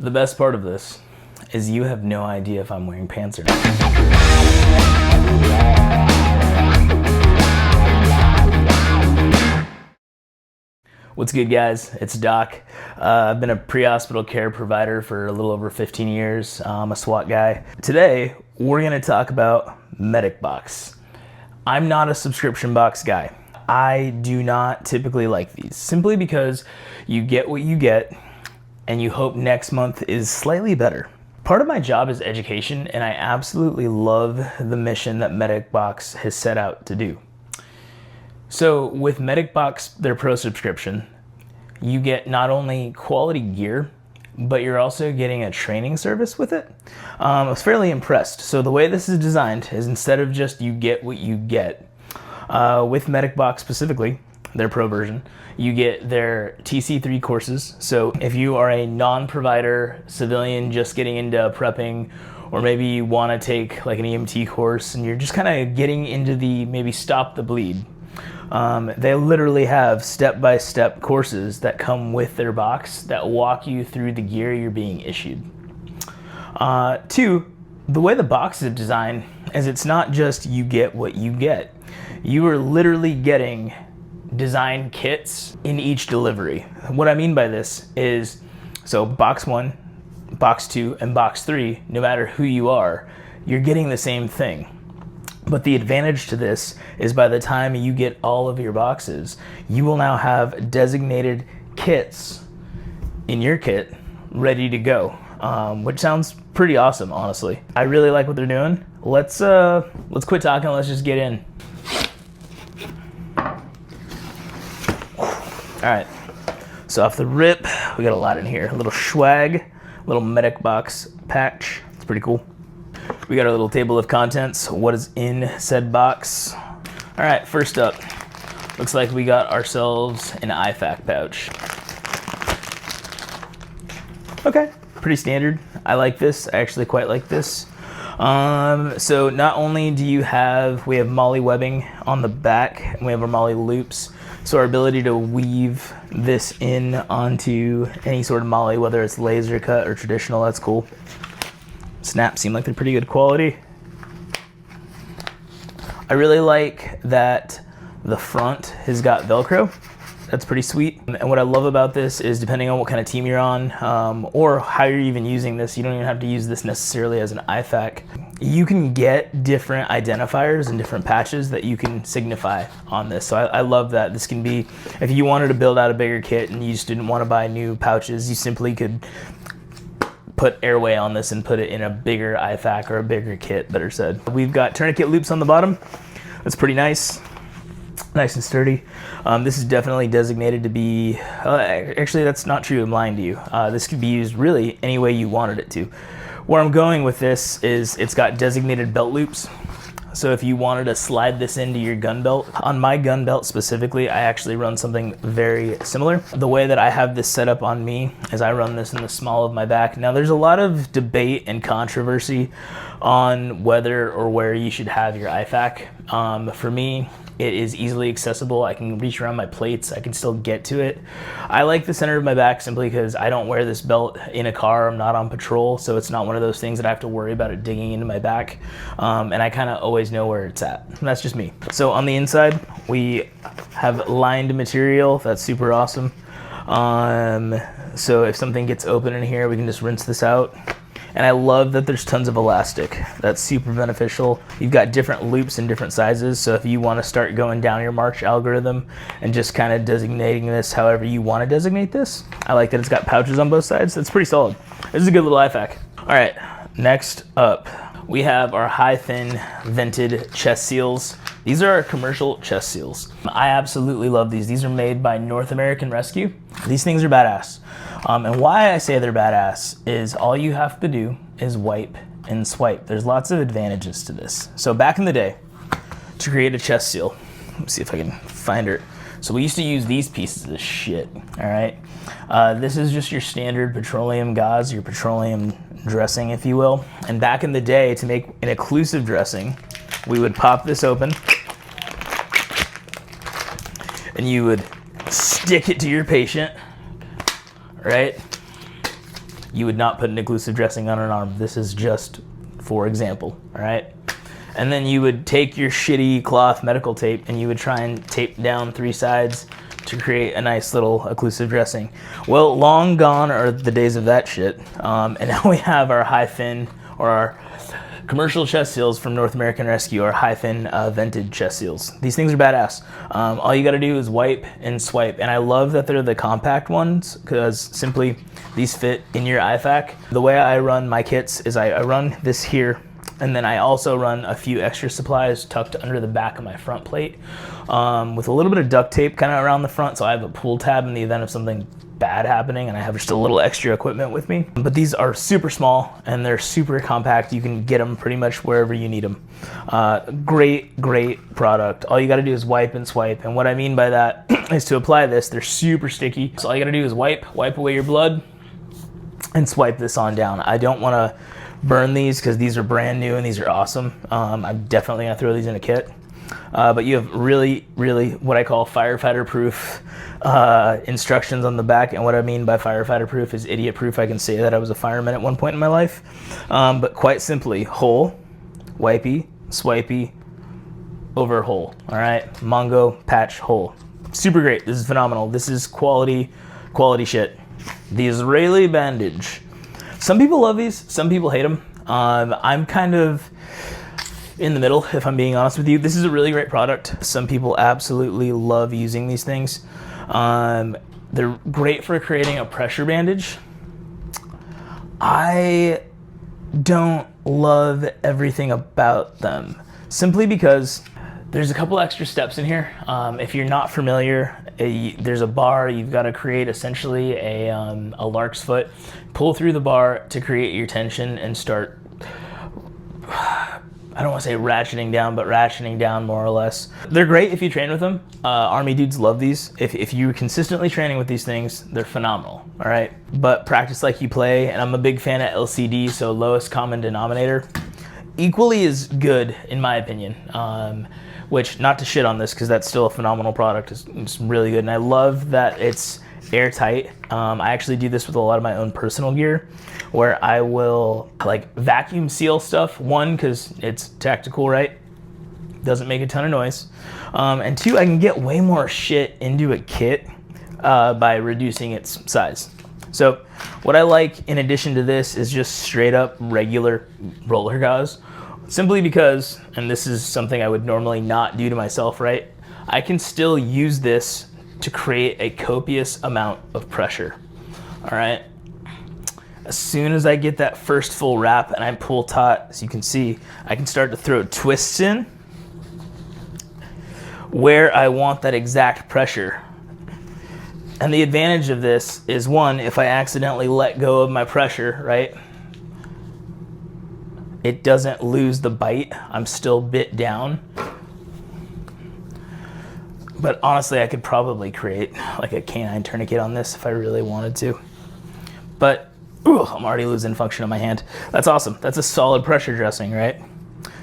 The best part of this is you have no idea if I'm wearing pants or not. What's good, guys? It's Doc. I've been a pre-hospital care provider for a little over 15 years. I'm a SWAT guy. Today, we're gonna talk about MedicBox. I'm not a subscription box guy. I do not typically like these, simply because you get what you get and you hope next month is slightly better. Part of my job is education, and I absolutely love the mission that MedicBox has set out to do. So with MedicBox, their pro subscription, you get not only quality gear, but you're also getting a training service with it. I was fairly impressed. So the way this is designed is, instead of just you get what you get, with MedicBox specifically, their pro version, you get their TC3 courses. So if you are a non-provider civilian just getting into prepping, or maybe you want to take like an EMT course and you're just kind of getting into the maybe stop the bleed, they literally have step-by-step courses that come with their box that walk you through the gear you're being issued. Two, the way the box is designed is it's not just you get what you get. You are literally getting design kits in each delivery. What I mean by this is, so box 1, box 2, and box 3, no matter who you are, you're getting the same thing. But the advantage to this is, by the time you get all of your boxes, you will now have designated kits in your kit ready to go, which sounds pretty awesome, honestly. I really like what they're doing. Let's quit talking, let's just get in. All right, so off the rip, we got a lot in here. A little swag, little MedicBox patch. It's pretty cool. We got our little table of contents. What is in said box? All right, first up, looks like we got ourselves an IFAC pouch. Okay, pretty standard. I like this. I actually quite like this. So not only do we have MOLLE webbing on the back, and we have our MOLLE loops. So our ability to weave this in onto any sort of MOLLE, whether it's laser cut or traditional, that's cool. Snaps seem like they're pretty good quality. I really like that the front has got Velcro. That's pretty sweet. And what I love about this is, depending on what kind of team you're on, or how you're even using this, you don't even have to use this necessarily as an IFAC. You can get different identifiers and different patches that you can signify on this. So I love that. This can be, if you wanted to build out a bigger kit and you just didn't want to buy new pouches, you simply could put airway on this and put it in a bigger IFAC or a bigger kit, better said. We've got tourniquet loops on the bottom. That's pretty nice. Nice and sturdy. This is definitely designated to be, actually that's not true, I'm lying to you. This could be used really any way you wanted it to. Where I'm going with this is, it's got designated belt loops. So if you wanted to slide this into your gun belt, on my gun belt specifically, I actually run something very similar. The way that I have this set up on me is I run this in the small of my back. Now there's a lot of debate and controversy on whether or where you should have your IFAC. For me, it is easily accessible. I can reach around my plates. I can still get to it. I like the center of my back simply because I don't wear this belt in a car. I'm not on patrol, so it's not one of those things that I have to worry about it digging into my back. And I kind of always know where it's at. And that's just me. So on the inside, we have lined material. That's super awesome. So if something gets open in here, we can just rinse this out. And I love that there's tons of elastic. That's super beneficial. You've got different loops in different sizes, so if you want to start going down your March algorithm and just kind of designating this however you want to designate this, I like that it's got pouches on both sides. That's pretty solid. This is a good little IFAC. All right, next up, we have our high-fin vented chest seals. These are our commercial chest seals. I absolutely love these. These are made by North American Rescue. These things are badass. And why I say they're badass is all you have to do is wipe and swipe. There's lots of advantages to this. So back in the day, to create a chest seal, let me see if I can find her. So we used to use these pieces of shit, all right? This is just your standard petroleum gauze, your petroleum dressing, if you will. And back in the day, to make an occlusive dressing, we would pop this open and you would stick it to your patient, right? You would not put an occlusive dressing on an arm. This is just for example, all right? And then you would take your shitty cloth medical tape and you would try and tape down 3 sides to create a nice little occlusive dressing. Well, long gone are the days of that shit. And now we have our high fin, or our commercial chest seals from North American Rescue, our high fin vented chest seals. These things are badass. All you gotta do is wipe and swipe. And I love that they're the compact ones, because simply these fit in your IFAC. The way I run my kits is I run this here, and then I also run a few extra supplies tucked under the back of my front plate with a little bit of duct tape kind of around the front, so I have a pull tab in the event of something bad happening, and I have just a little extra equipment with me. But these are super small and they're super compact. You can get them pretty much wherever you need them. Great product. All you got to do is wipe and swipe, and what I mean by that is to apply this, they're super sticky. So all you got to do is wipe away your blood and swipe this on down. I don't want to burn these because these are brand new and these are awesome. I'm definitely gonna throw these in a kit. But you have really what I call firefighter proof instructions on the back. And what I mean by firefighter proof is idiot proof. I can say that I was a fireman at one point in my life. But quite simply, hole, wipey, swipey, over hole. All right, Mongo, patch, hole. Super great. This is phenomenal. This is quality shit. The Israeli bandage. Some people love these, some people hate them. I'm kind of in the middle, if I'm being honest with you. This is a really great product. Some people absolutely love using these things. They're great for creating a pressure bandage. I don't love everything about them, simply because there's a couple extra steps in here. If you're not familiar, there's a bar. You've got to create essentially a lark's foot, pull through the bar to create your tension and start, I don't want to say ratcheting down, but ratcheting down more or less. They're great if you train with them. Army dudes love these. If you're consistently training with these things, they're phenomenal, all right? But practice like you play, and I'm a big fan of LCD, so lowest common denominator. Equally as good, in my opinion. Which, not to shit on this, because that's still a phenomenal product. It's really good, and I love that it's airtight. I actually do this with a lot of my own personal gear, where I will like vacuum seal stuff. One, because it's tactical, right? Doesn't make a ton of noise. And 2, I can get way more shit into a kit by reducing its size. So what I like in addition to this is just straight up regular roller gauze. Simply because, and this is something I would normally not do to myself, right? I can still use this to create a copious amount of pressure, all right? As soon as I get that first full wrap and I pull taut, as you can see, I can start to throw twists in where I want that exact pressure. And the advantage of this is, one, if I accidentally let go of my pressure, right? It doesn't lose the bite. I'm still bit down. But honestly, I could probably create like a canine tourniquet on this if I really wanted to. But I'm already losing function on my hand. That's awesome. That's a solid pressure dressing, right?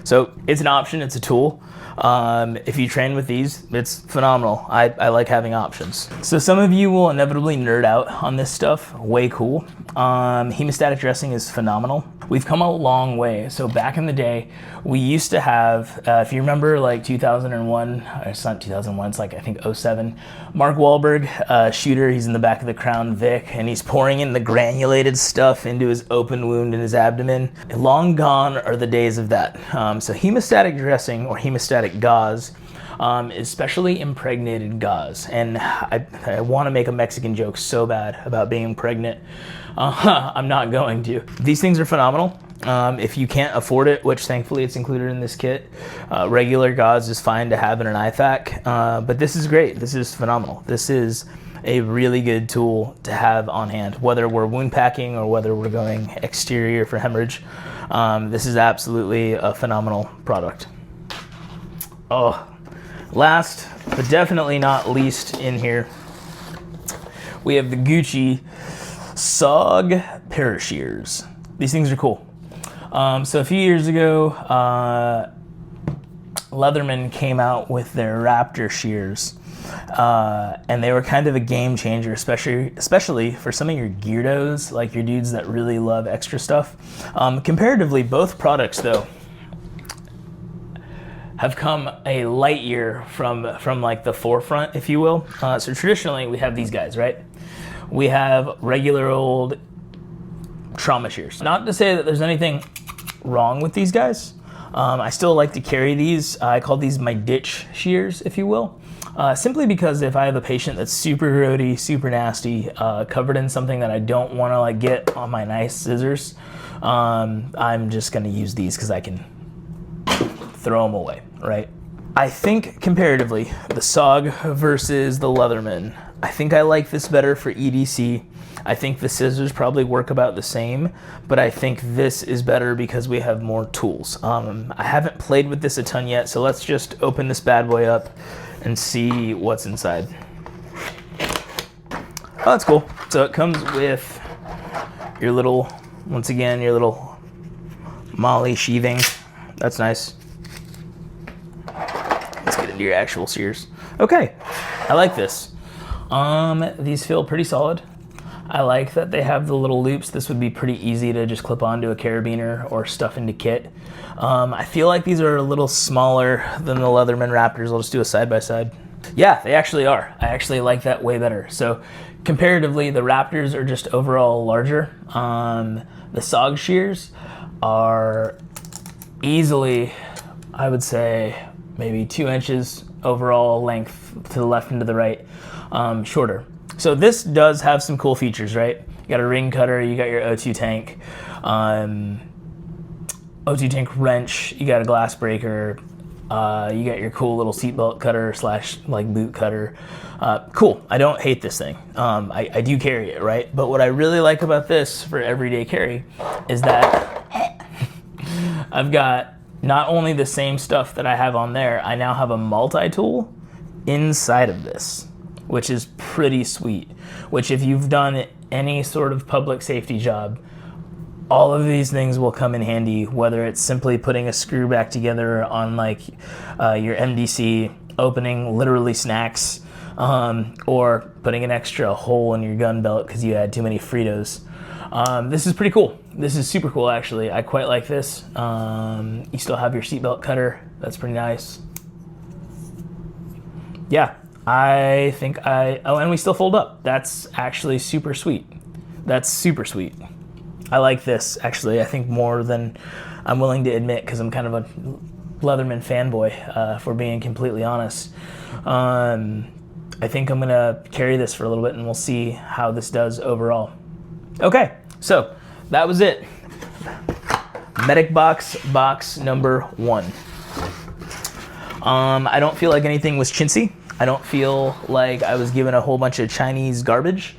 So it's an option, it's a tool. If you train with these, it's phenomenal. I like having options. So some of you will inevitably nerd out on this stuff. Way cool. Hemostatic dressing is phenomenal. We've come a long way. So back in the day, we used to have, if you remember like 2001, it's not 2001, it's like I think 07, Mark Wahlberg, shooter, he's in the back of the Crown Vic, and he's pouring in the granulated stuff into his open wound in his abdomen. Long gone are the days of that. So hemostatic dressing, or hemostatic gauze, especially impregnated gauze. And I want to make a Mexican joke so bad about being pregnant. I'm not going to. These things are phenomenal. If you can't afford it, which thankfully it's included in this kit, regular gauze is fine to have in an IFAC, but this is great. This is phenomenal. This is a really good tool to have on hand, whether we're wound packing or whether we're going exterior for hemorrhage. This is absolutely a phenomenal product. Oh, last but definitely not least in here, we have the Gucci SOG Parashears. These things are cool. So a few years ago, Leatherman came out with their Raptor shears. And they were kind of a game changer, especially for some of your geardos, like your dudes that really love extra stuff. Comparatively, both products though have come a light year from like the forefront, if you will. So traditionally we have these guys, right? We have regular old trauma shears. Not to say that there's anything wrong with these guys. I still like to carry these. I call these my ditch shears, if you will. Simply because if I have a patient that's super grody, super nasty, covered in something that I don't want to like get on my nice scissors, I'm just gonna use these because I can throw them away, right? I think comparatively, the SOG versus the Leatherman, I think I like this better for EDC. I think the scissors probably work about the same, but I think this is better because we have more tools. I haven't played with this a ton yet, so let's just open this bad boy up and see what's inside. Oh, that's cool. So it comes with your little, once again, your little MOLLE sheathing. That's nice. Let's get into your actual shears. Okay, I like this. These feel pretty solid. I like that they have the little loops. This would be pretty easy to just clip onto a carabiner or stuff into kit. I feel like these are a little smaller than the Leatherman Raptors. I'll just do a side by side. Yeah, they actually are. I actually like that way better. So comparatively, the Raptors are just overall larger. The SOG shears are easily, I would say, maybe 2 inches overall length to the left and to the right, shorter. So this does have some cool features, right? You got a ring cutter, you got your O2 tank, O2 tank wrench, you got a glass breaker, you got your cool little seatbelt cutter slash like boot cutter. Cool, I don't hate this thing. I do carry it, right? But what I really like about this for everyday carry is that I've got not only the same stuff that I have on there, I now have a multi-tool inside of this, which is pretty sweet. Which if you've done any sort of public safety job, all of these things will come in handy, whether it's simply putting a screw back together on like your MDC, opening literally snacks, or putting an extra hole in your gun belt because you had too many Fritos. This is pretty cool. This is super cool, actually. I quite like this. You still have your seatbelt cutter. That's pretty nice. Yeah, I think oh, and we still fold up. That's actually super sweet. That's super sweet. I like this, actually, I think more than I'm willing to admit because I'm kind of a Leatherman fanboy, if we're being completely honest. I think I'm gonna carry this for a little bit and we'll see how this does overall. Okay, so that was it. MedicBox box number 1. I don't feel like anything was chintzy. I don't feel like I was given a whole bunch of Chinese garbage.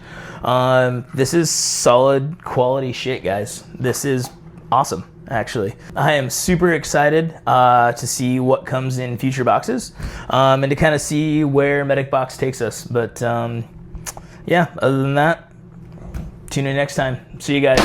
This is solid quality shit, guys. This is awesome, actually. I am super excited to see what comes in future boxes and to kind of see where MedicBox takes us. But yeah, other than that, tune in next time. See you guys.